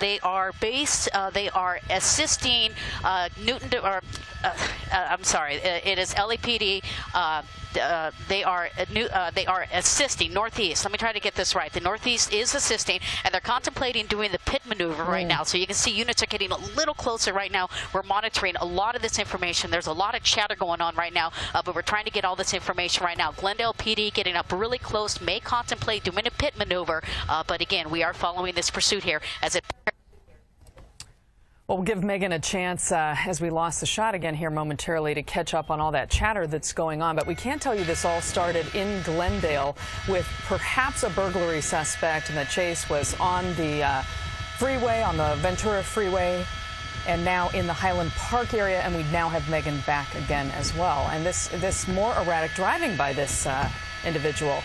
They are based, they are assisting I'm sorry, it is LAPD. They are assisting Northeast. Let me try to get this right. The Northeast is assisting, and they're contemplating doing the pit maneuver right now. So you can see units are getting a little closer right now. We're monitoring a lot of this information. There's a lot of chatter going on right now, but we're trying to get all this information right now. Glendale PD getting up really close, may contemplate doing a pit maneuver, but again, we are following this pursuit here as it. Well, we'll give Megan a chance as we lost the shot again here momentarily to catch up on all that chatter that's going on. But we can tell you this all started in Glendale with perhaps a burglary suspect, and the chase was on the freeway, on the Ventura Freeway, and now in the Highland Park area. And we now have Megan back again as well. And this more erratic driving by this individual.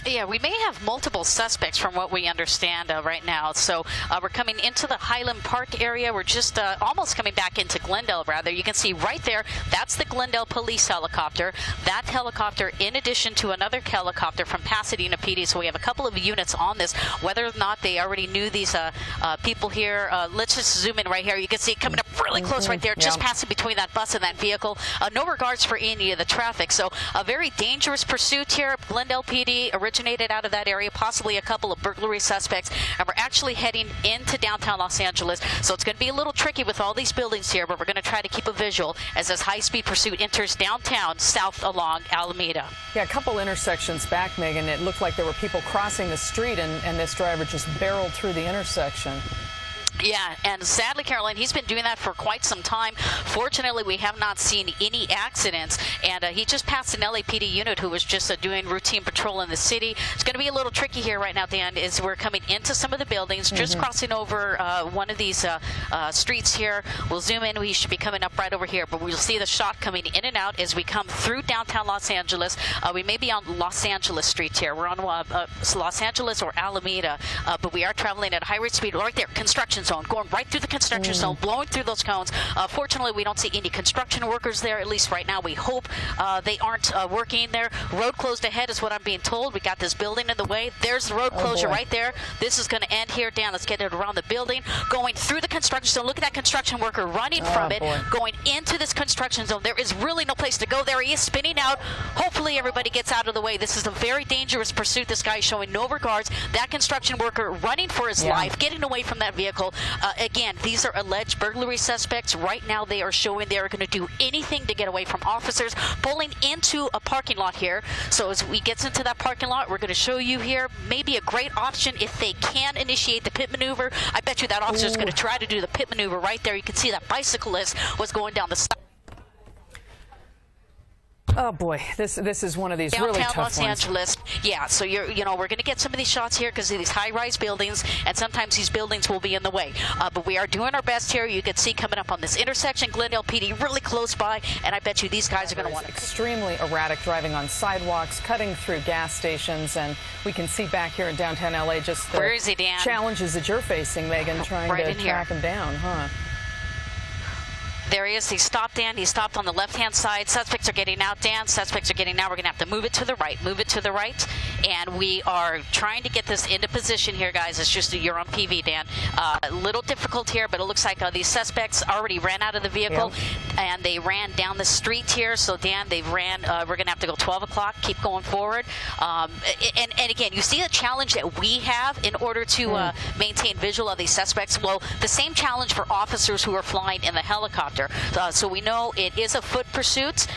Yeah, we may have multiple suspects from what we understand right now. So we're coming into the Highland Park area. We're just almost coming back into Glendale, rather. You can see right there, that's the Glendale police helicopter. That helicopter, in addition to another helicopter from Pasadena PD. So we have a couple of units on this. Whether or not they already knew these people here, let's just zoom in right here. You can see it coming up really close right there, just passing between that bus and that vehicle. No regards for any of the traffic. So a very dangerous pursuit here. Glendale PD originated out of that area, possibly a couple of burglary suspects, and we're actually heading into downtown Los Angeles. So it's going to be a little tricky with all these buildings here, but we're going to try to keep a visual as this high-speed pursuit enters downtown south along Alameda. Yeah, a couple intersections back, Megan, it looked like there were people crossing the street, and this driver just barreled through the intersection. Yeah, and sadly, Caroline, he's been doing that for quite some time. Fortunately, we have not seen any accidents, and he just passed an LAPD unit who was just doing routine patrol in the city. It's going to be a little tricky here right now, Dan, is we're coming into some of the buildings, just crossing over one of these streets here. We'll zoom in. We should be coming up right over here, but we'll see the shot coming in and out as we come through downtown Los Angeles. We may be on Los Angeles streets here. We're on Los Angeles or Alameda, but we are traveling at high rate speed right there. Construction zone, going right through the construction zone, blowing through those cones. Fortunately, we don't see any construction workers there, at least right now. We hope they aren't working there. Road closed ahead is what I'm being told. We got this building in the way. There's the road closure right there. This is going to end here, Dan. Let's get it around the building. Going through the construction zone. Look at that construction worker running from it, going into this construction zone. There is really no place to go there. He is spinning out. Hopefully, everybody gets out of the way. This is a very dangerous pursuit. This guy is showing no regards. That construction worker running for his life, getting away from that vehicle. Again, these are alleged burglary suspects. Right now, they are showing they are going to do anything to get away from officers, pulling into a parking lot here. So as we get into that parking lot, we're going to show you here maybe a great option if they can initiate the pit maneuver. I bet you that officer is going to try to do the pit maneuver right there. You can see that bicyclist was going down the side. Oh boy, this is one of these downtown really tough Los ones. Angeles. Yeah, so we're going to get some of these shots here because of these high-rise buildings, and sometimes these buildings will be in the way. But we are doing our best here. You can see coming up on this intersection, Glendale PD really close by, and I bet you these guys are going to want to. Extremely erratic driving on sidewalks, cutting through gas stations, and we can see back here in downtown LA just the Where is he, Dan? challenges that you're facing, Megan, trying to track him down, huh? There he is. He stopped, Dan. He stopped on the left-hand side. Suspects are getting out, Dan. Suspects are getting out. We're going to have to move it to the right. Move it to the right. And we are trying to get this into position here, guys. It's just you're on PV, Dan. A little difficult here, but it looks like these suspects already ran out of the vehicle, and they ran down the street here. So, Dan, they've ran. We're going to have to go 12 o'clock, keep going forward. And again, you see the challenge that we have in order to maintain visual of these suspects. Well, the same challenge for officers who are flying in the helicopter. So we know it is a foot pursuit.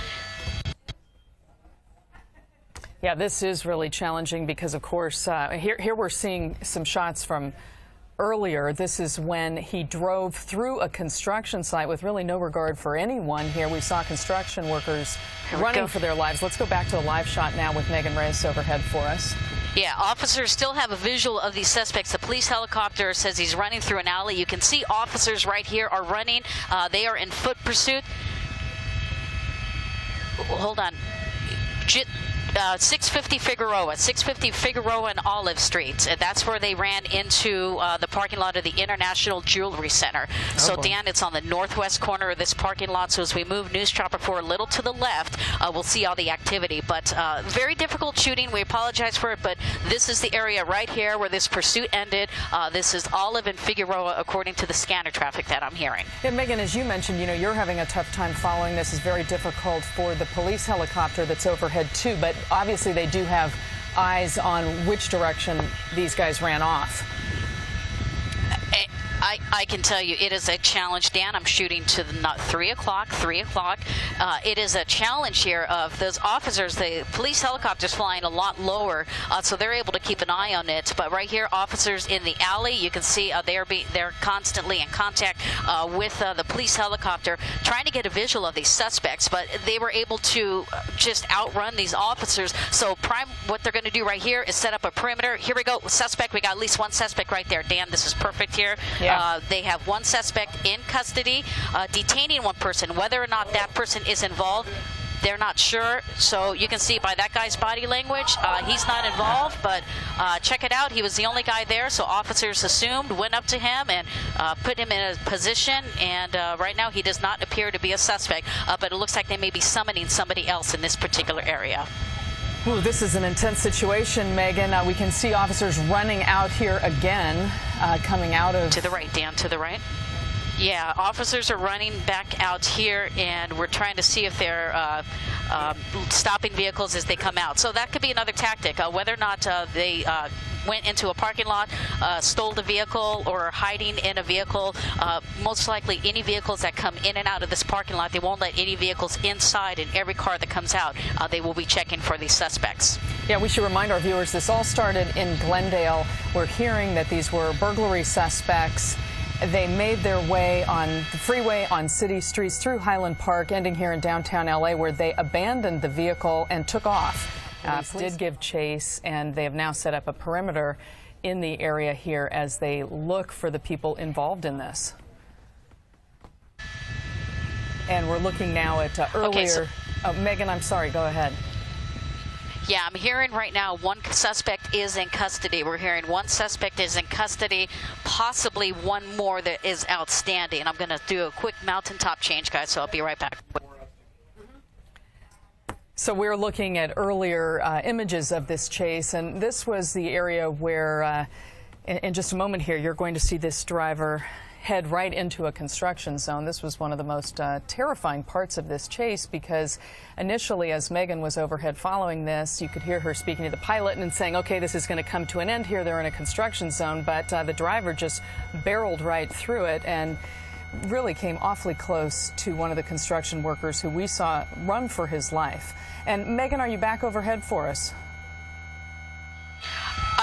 Yeah, this is really challenging because, of course, here we're seeing some shots from earlier. This is when he drove through a construction site with really no regard for anyone here. We saw construction workers running for their lives. Let's go back to a live shot now with Megan Reyes overhead for us. Yeah, officers still have a visual of these suspects. The police helicopter says he's running through an alley. You can see officers right here are running. They are in foot pursuit. Hold on. 650 Figueroa and Olive Street. And that's where they ran into the parking lot of the International Jewelry Center. So, Dan, it's on the northwest corner of this parking lot. So as we move News Chopper 4 a little to the left, we'll see all the activity. But very difficult shooting. We apologize for it, but this is the area right here where this pursuit ended. This is Olive and Figueroa, according to the scanner traffic that I'm hearing. Yeah, Megan, as you mentioned, you're having a tough time following this. Is very difficult for the police helicopter that's overhead, too. But obviously they do have eyes on which direction these guys ran off. I can tell you it is a challenge, Dan. I'm shooting to the 3 o'clock. It is a challenge here of those officers. The police helicopter's flying a lot lower, so they're able to keep an eye on it. But right here, officers in the alley, you can see they're constantly in contact with the police helicopter, trying to get a visual of these suspects. But they were able to just outrun these officers. So what they're going to do right here is set up a perimeter. Here we go, suspect. We got at least one suspect right there. Dan, this is perfect here. Yeah. They have one suspect in custody, detaining one person. Whether or not that person is involved, they're not sure. So you can see by that guy's body language, he's not involved, but check it out. He was the only guy there, so officers assumed, went up to him and put him in a position, and right now he does not appear to be a suspect, but it looks like they may be summoning somebody else in this particular area. Ooh, this is an intense situation, Megan. We can see officers running out here again, coming out of... To the right, Dan, to the right. Yeah, officers are running back out here, and we're trying to see if they're stopping vehicles as they come out. So that could be another tactic, whether or not they went into a parking lot, stole the vehicle, or hiding in a vehicle. Most likely any vehicles that come in and out of this parking lot, they won't let any vehicles inside, and every car that comes out, they will be checking for these suspects. Yeah, we should remind our viewers this all started in Glendale. We're hearing that these were burglary suspects. They made their way on the freeway on city streets through Highland Park, ending here in downtown LA, where they abandoned the vehicle and took off. Police did give chase, and they have now set up a perimeter in the area here as they look for the people involved in this. And we're looking now at earlier. Megan, I'm sorry, go ahead. Yeah, I'm hearing right now one suspect is in custody. We're hearing one suspect is in custody, possibly one more that is outstanding. I'm going to do a quick mountaintop change, guys, so I'll be right back. So we're looking at earlier images of this chase, and this was the area where, in just a moment here, you're going to see this driver head right into a construction zone. This was one of the most terrifying parts of this chase, because initially, as Megan was overhead following this, you could hear her speaking to the pilot and saying, okay, this is going to come to an end here. They're in a construction zone, but the driver just barreled right through it and really came awfully close to one of the construction workers who we saw run for his life. And Megan, are you back overhead for us?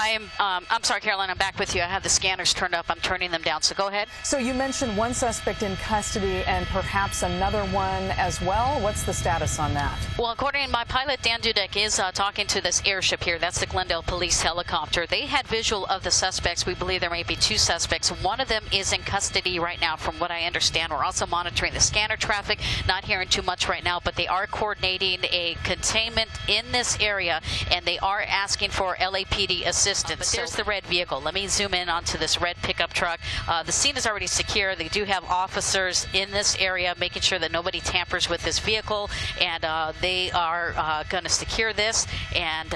I'm sorry, Caroline, I'm back with you. I have the scanners turned up. I'm turning them down, so go ahead. So you mentioned one suspect in custody and perhaps another one as well. What's the status on that? Well, according to my pilot, Dan Dudek, is talking to this airship here. That's the Glendale police helicopter. They had visual of the suspects. We believe there may be two suspects. One of them is in custody right now, from what I understand. We're also monitoring the scanner traffic. Not hearing too much right now, but they are coordinating a containment in this area, and they are asking for LAPD assistance. But there's the red vehicle. Let me zoom in onto this red pickup truck. The scene is already secure. They do have officers in this area making sure that nobody tampers with this vehicle, and they are going to secure this. And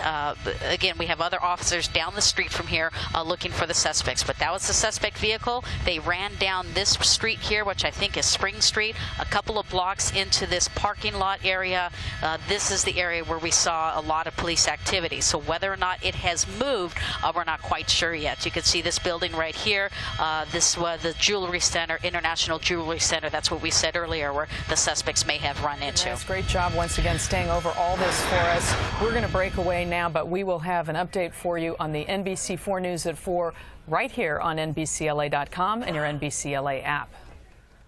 again, we have other officers down the street from here looking for the suspects. But that was the suspect vehicle. They ran down this street here, which I think is Spring Street, a couple of blocks into this parking lot area. This is the area where we saw a lot of police activity. So whether or not it has moved, we're not quite sure yet. You can see this building right here. This was the Jewelry Center, International Jewelry Center. That's what we said earlier, where the suspects may have run into. Yes, great job once again staying over all this for us. We're going to break away now, but we will have an update for you on the NBC4 News at 4 right here on NBCLA.com and your NBCLA app.